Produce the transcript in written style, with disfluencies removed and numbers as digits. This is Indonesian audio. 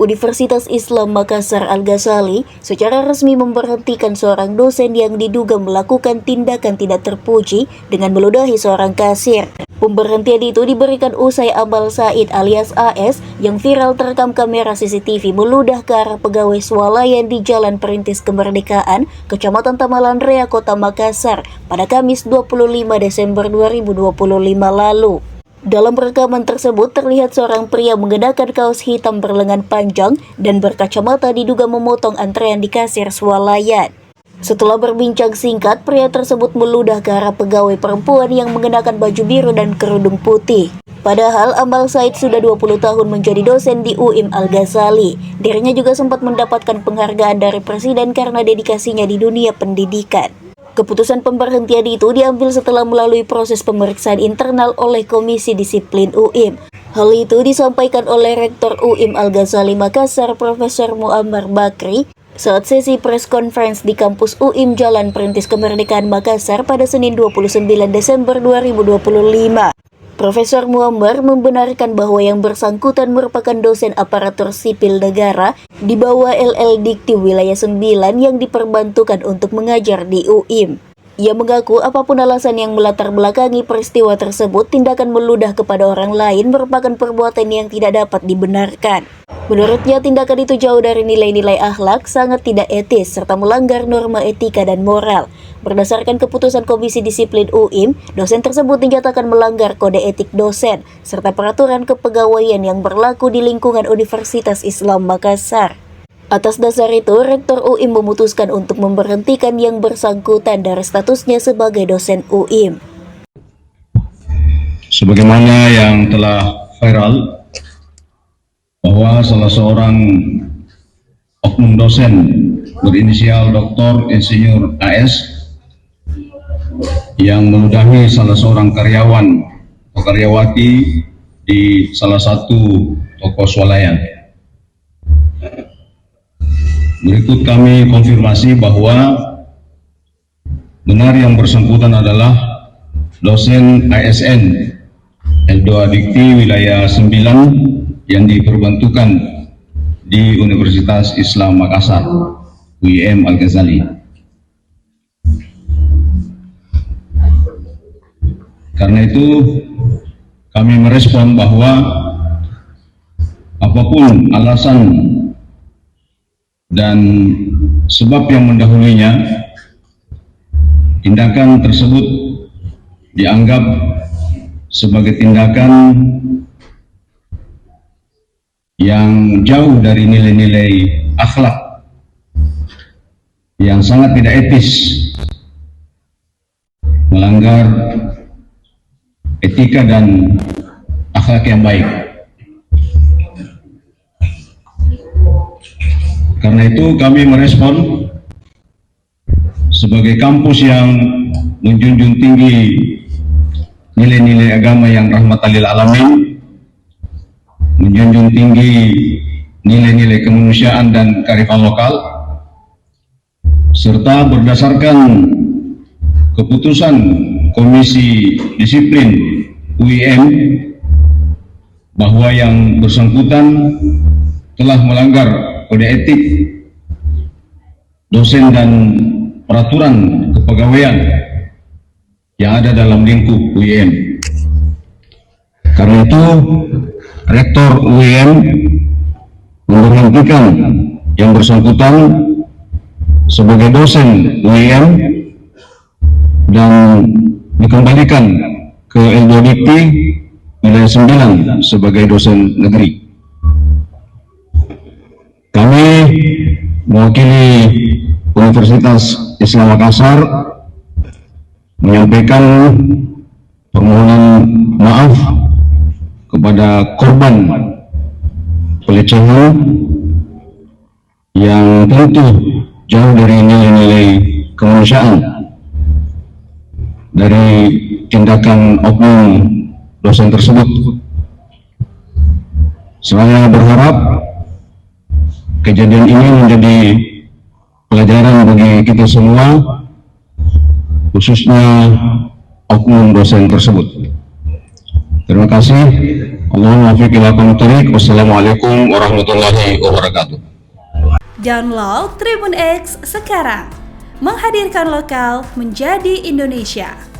Universitas Islam Makassar Al-Ghazali secara resmi memberhentikan seorang dosen yang diduga melakukan tindakan tidak terpuji dengan meludahi seorang kasir. Pemberhentian itu diberikan usai Amal Said alias AS yang viral terekam kamera CCTV meludah ke arah pegawai swalayan di Jalan Perintis Kemerdekaan, Kecamatan Tamalan Rea, Kota Makassar pada Kamis 25 Desember 2025 lalu. Dalam rekaman tersebut terlihat seorang pria mengenakan kaos hitam berlengan panjang dan berkacamata diduga memotong antrean di kasir swalayan. Setelah berbincang singkat, pria tersebut meludah ke arah pegawai perempuan yang mengenakan baju biru dan kerudung putih. Padahal Amal Said sudah 20 tahun menjadi dosen di UIM Al-Ghazali. Dirinya juga sempat mendapatkan penghargaan dari Presiden karena dedikasinya di dunia pendidikan. Keputusan pemberhentian itu diambil setelah melalui proses pemeriksaan internal oleh Komisi Disiplin UIM. Hal itu disampaikan oleh Rektor UIM Al-Ghazali Makassar, Profesor Muammar Bakri, saat sesi press conference di kampus UIM Jalan Perintis Kemerdekaan Makassar pada Senin 29 Desember 2025. Profesor Muammar membenarkan bahwa yang bersangkutan merupakan dosen aparatur sipil negara di bawah LL Dikti Wilayah 9 yang diperbantukan untuk mengajar di UIM. Ia mengaku apapun alasan yang melatar belakangi peristiwa tersebut, tindakan meludah kepada orang lain merupakan perbuatan yang tidak dapat dibenarkan. Menurutnya, tindakan itu jauh dari nilai-nilai akhlak, sangat tidak etis, serta melanggar norma etika dan moral. Berdasarkan keputusan Komisi Disiplin UIM, dosen tersebut dinyatakan melanggar kode etik dosen, serta peraturan kepegawaian yang berlaku di lingkungan Universitas Islam Makassar. Atas dasar itu, Rektor UIM memutuskan untuk memberhentikan yang bersangkutan dari statusnya sebagai dosen UIM. Sebagaimana yang telah viral, bahwa salah seorang oknum dosen berinisial Dr. Insinyur AS yang meludahi salah seorang karyawan atau karyawati di salah satu toko swalayan. Berikut kami konfirmasi bahwa benar yang bersangkutan adalah dosen ASN L2 Dikti Wilayah 9 yang diperbantukan di Universitas Islam Makassar, UIM Al-Ghazali. Karena itu kami merespon bahwa apapun alasan dan sebab yang mendahulunya, tindakan tersebut dianggap sebagai tindakan yang jauh dari nilai-nilai akhlak, yang sangat tidak etis, melanggar etika dan akhlak yang baik. Karena itu kami merespon sebagai kampus yang menjunjung tinggi nilai-nilai agama yang rahmatan lil alamin, menjunjung tinggi nilai-nilai kemanusiaan dan kearifan lokal, serta berdasarkan keputusan Komisi Disiplin UIM bahwa yang bersangkutan telah melanggar kode etik dosen dan peraturan kepegawaian yang ada dalam lingkup UIM. Karena itu, Rektor UIM memberhentikan yang bersangkutan sebagai dosen UIM dan dikembalikan ke L2 Dikti Wilayah 9 sebagai dosen negeri. Kami mewakili Universitas Islam Makassar menyampaikan permohonan maaf kepada korban pelecehan yang tentu jauh dari nilai-nilai kemanusiaan dari tindakan oknum dosen tersebut. Saya berharap kejadian ini menjadi pelajaran bagi kita semua, khususnya oknum dosen tersebut. Terima kasih. Allahumma waffiq ila aqwamit thoriq. Wassalamualaikum warahmatullahi wabarakatuh. Download Tribun X sekarang, menghadirkan lokal menjadi Indonesia.